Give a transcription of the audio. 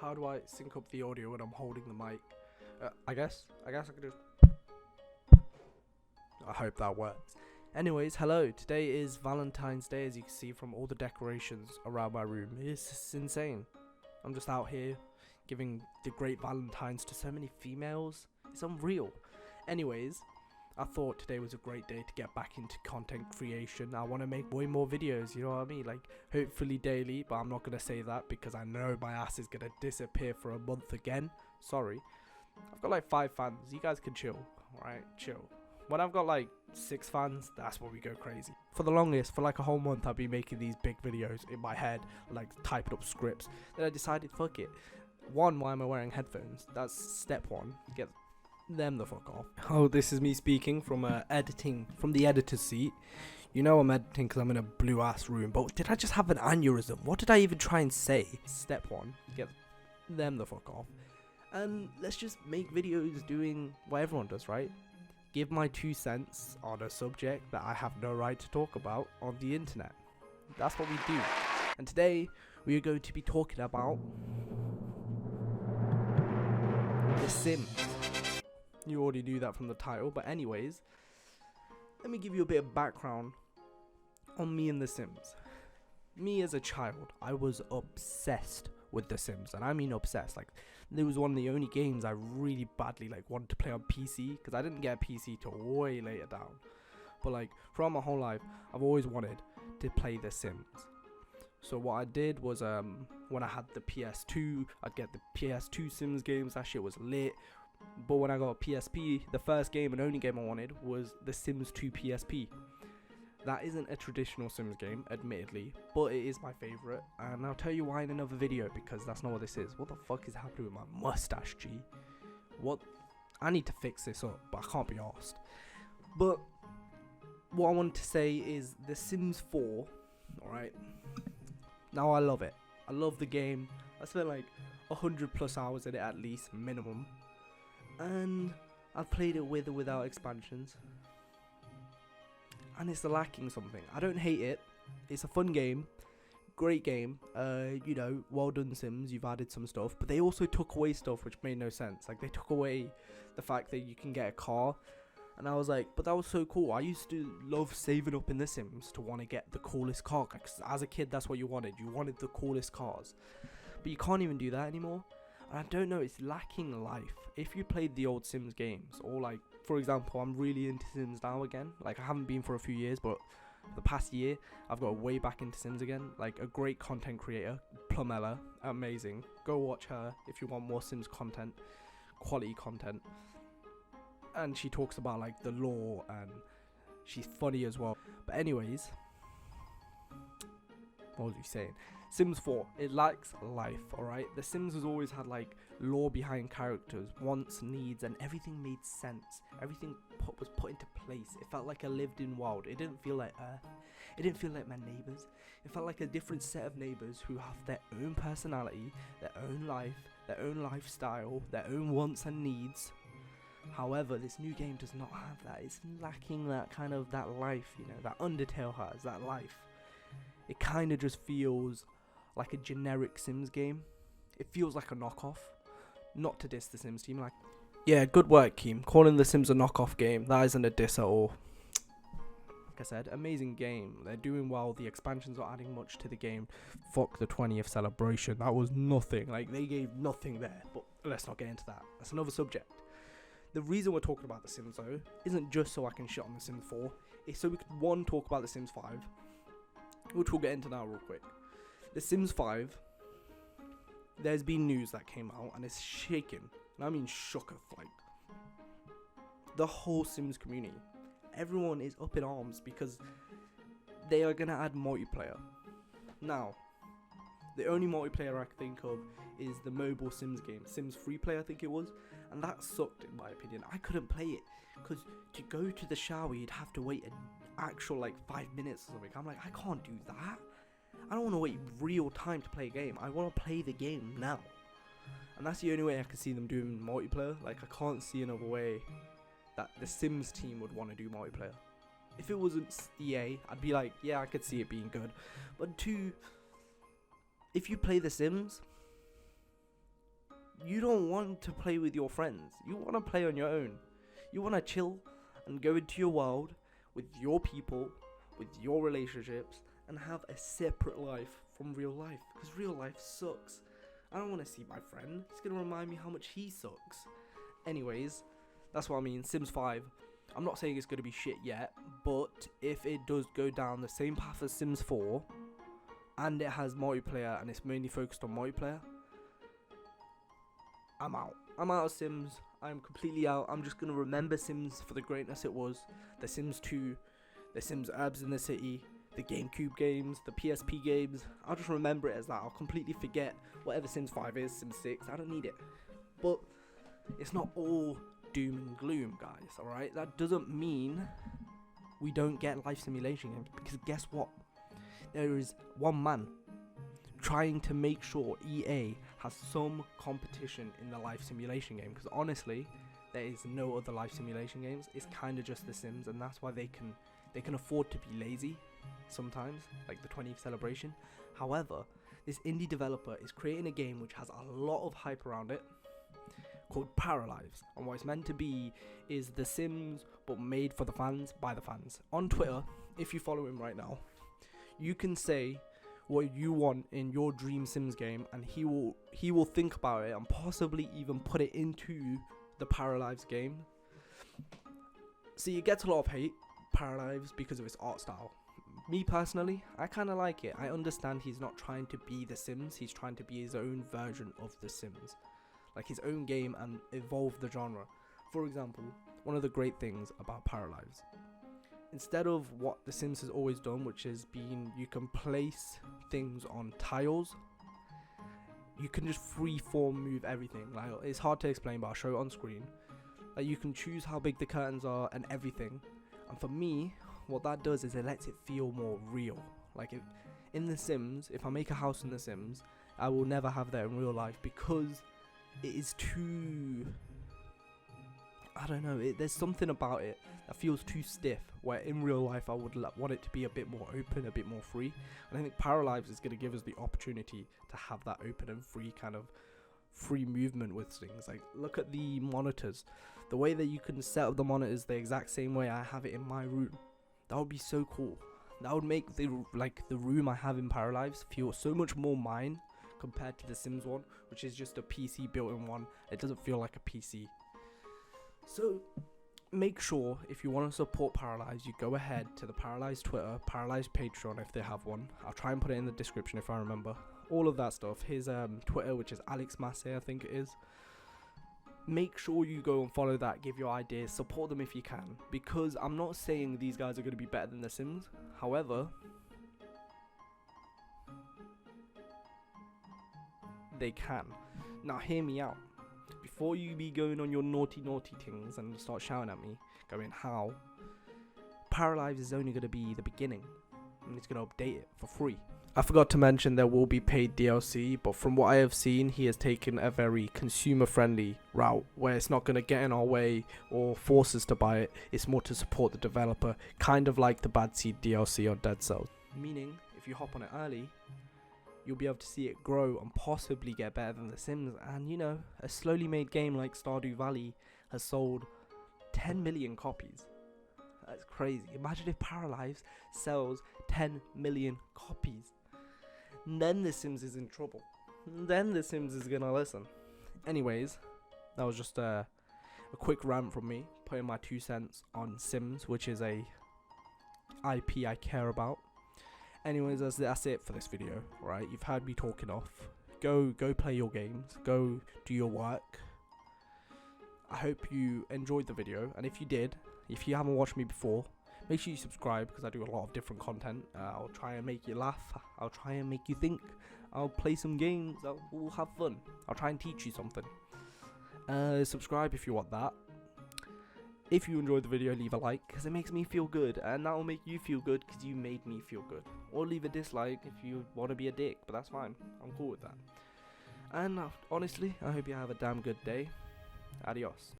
How do I sync up the audio when I'm holding the mic? I guess I could just... I hope that works. Anyways, hello. Today is Valentine's Day, as you can see from all the decorations around my room. It's insane. I'm just out here giving the great Valentines to so many females. It's unreal. Anyways, I thought today was a great day to get back into content creation. I want to make way more videos, you know what I mean? Like, hopefully daily, but I'm not going to say that because I know my ass is going to disappear for a month again. Sorry. I've got like 5 fans. You guys can chill, alright? Chill. When I've got like 6 fans, that's when we go crazy. For the longest, for like a whole month, I've been making these big videos in my head, like typing up scripts. Then I decided, fuck it. One, why am I wearing headphones? That's step one. Get them the fuck off. Oh, this is me speaking from editing, from the editor's seat. You know I'm editing because I'm in a blue ass room, but did I just have an aneurysm? What did I even try and say? Step one, get them the fuck off. And let's just make videos doing what everyone does, right? Give my 2 cents on a subject that I have no right to talk about on the internet. That's what we do. And today we are going to be talking about The Sims. You already knew that from the title, but anyways, let me give you a bit of background on me and The Sims. Me as a child, I was obsessed with The Sims, and I mean obsessed. Like, it was one of the only games I really badly wanted to play on PC, because I didn't get a PC till way later down. But like, throughout my whole life, I've always wanted to play The Sims. So what I did was, when I had the PS2, I'd get the PS2 Sims games. That shit was lit. But when I got a PSP, the first game and only game I wanted was The Sims 2 PSP. That isn't a traditional Sims game, admittedly, but it is my favourite, and I'll tell you why in another video, because that's not what this is. What the fuck is happening with my mustache, G? What? I need to fix this up, but I can't be arsed. But what I wanted to say is The Sims 4, alright? Now I love it. I love the game. I spent like 100 plus hours in it at least, minimum. And I've played it with or without expansions. And it's lacking something. I don't hate it. It's a fun game. Great game. You know, well done Sims. You've added some stuff. But they also took away stuff which made no sense. Like, they took away the fact that you can get a car. And I was like, but that was so cool. I used to love saving up in The Sims to want to get the coolest car. Cause as a kid, that's what you wanted. You wanted the coolest cars. But you can't even do that anymore. And I don't know, it's lacking life. If you played the old Sims games, or like, for example, I'm really into Sims now again. Like, I haven't been for a few years, but the past year, I've got way back into Sims again. Like, a great content creator, Plumella, amazing. Go watch her if you want more Sims content, quality content. And she talks about, like, the lore, and she's funny as well. But anyways, what was he saying? Sims 4, it lacks life, alright? The Sims has always had like lore behind characters, wants, needs, and everything made sense. Everything was put into place. It felt like a lived in world. It didn't feel like Earth. It didn't feel like my neighbours. It felt like a different set of neighbours who have their own personality, their own life, their own lifestyle, their own wants and needs. However, this new game does not have that. It's lacking that kind of, that life, you know, that Undertale has, that life. It kind of just feels like a generic Sims game. It feels like a knockoff. Not to diss the Sims team, like, yeah, good work, Keem. Calling the Sims a knockoff game, that isn't a diss at all. Like I said, amazing game. They're doing well. The expansions are adding much to the game. Fuck the 20th celebration. That was nothing. Like, they gave nothing there. But let's not get into that. That's another subject. The reason we're talking about the Sims, though, isn't just so I can shit on the Sims 4. It's so we could, one, talk about the Sims 5, which we'll get into now real quick. The Sims 5, there's been news that came out, and it's shaken, and I mean shook, like, the whole Sims community. Everyone is up in arms because they are going to add multiplayer. Now, the only multiplayer I can think of is the mobile Sims game, Sims Freeplay I think it was, and that sucked in my opinion. I couldn't play it, because to go to the shower you'd have to wait an actual like 5 minutes or something. I'm like, I can't do that. I don't want to wait real time to play a game. I want to play the game now. And that's the only way I can see them doing multiplayer. Like, I can't see another way that the Sims team would want to do multiplayer. If it wasn't EA, I'd be like, yeah, I could see it being good. But two, if you play The Sims, you don't want to play with your friends. You want to play on your own. You want to chill and go into your world with your people, with your relationships, and have a separate life from real life. Because real life sucks. I don't want to see my friend. It's going to remind me how much he sucks. Anyways, that's what I mean. Sims 5. I'm not saying it's going to be shit yet, but if it does go down the same path as Sims 4, and it has multiplayer, and it's mainly focused on multiplayer, I'm out. I'm out of Sims. I'm completely out. I'm just going to remember Sims for the greatness it was. The Sims 2, the Sims Herbs in the City, the GameCube games, the PSP games. I'll just remember it as that. I'll completely forget whatever Sims 5 is, Sims 6. I don't need it. But it's not all doom and gloom, guys, alright? That doesn't mean we don't get life simulation games, because guess what? There is one man trying to make sure EA has some competition in the life simulation game, because honestly, there is no other life simulation games. It's kind of just The Sims, and that's why they can afford to be lazy sometimes, like the 20th celebration. However, this indie developer is creating a game which has a lot of hype around it, called Paralives, and what it's meant to be is The Sims but made for the fans by the fans. On Twitter, if you follow him right now, you can say what you want in your dream Sims game, and he will think about it and possibly even put it into the Paralives game. See, it gets a lot of hate, Paralives, because of its art style. Me personally, I kind of like it. I understand he's not trying to be The Sims, he's trying to be his own version of The Sims, like his own game, and evolve the genre. For example, one of the great things about Paralives, instead of what The Sims has always done, which is you can place things on tiles, you can just freeform move everything. Like, it's hard to explain, but I'll show it on screen. Like, you can choose how big the curtains are and everything. And for me, what that does is it lets it feel more real. Like, in The Sims, if I make a house in The Sims, I will never have that in real life, because it is too, I don't know, there's something about it that feels too stiff, where in real life I would want it to be a bit more open, a bit more free. And I think Paralives is going to give us the opportunity to have that open and free kind of free movement with things. Like, look at the monitors, the way that you can set up the monitors the exact same way I have it in my room. That would be so cool. That would make the room I have in Paralives feel so much more mine compared to the Sims one, which is just a PC built-in one. It doesn't feel like a PC. So make sure, if you want to support Paralives, you go ahead to the Paralives Twitter, Paralives Patreon if they have one. I'll try and put it in the description if I remember. All of that stuff. His Twitter, which is Alex Massey, I think it is. Make sure you go and follow that, give your ideas, support them if you can. Because I'm not saying these guys are going to be better than The Sims. However, they can. Now hear me out. Before you be going on your naughty things and start shouting at me, going how, Paralives is only going to be the beginning, and it's going to update it for free. I forgot to mention there will be paid DLC, but from what I have seen, he has taken a very consumer friendly route, where it's not going to get in our way or force us to buy it. It's more to support the developer, kind of like the Bad Seed DLC on Dead Cells. Meaning, if you hop on it early, you'll be able to see it grow and possibly get better than The Sims. And you know, a slowly made game like Stardew Valley has sold 10 million copies. That's crazy. Imagine if Paralives sells 10 million copies. Then The Sims is in trouble. Then The Sims is gonna listen. Anyways, that was just a quick rant from me, putting my 2 cents on Sims, which is a IP I care about. Anyways, that's it for this video, right? You've heard me talking off. Go play your games. Go do your work. I hope you enjoyed the video, and if you did, if you haven't watched me before, make sure you subscribe, because I do a lot of different content. I'll try and make you laugh. I'll try and make you think. I'll play some games. We'll have fun. I'll try and teach you something. Subscribe if you want that. If you enjoyed the video, leave a like, because it makes me feel good, and that will make you feel good because you made me feel good. Or leave a dislike if you want to be a dick, but that's fine. I'm cool with that. And honestly, I hope you have a damn good day. Adios.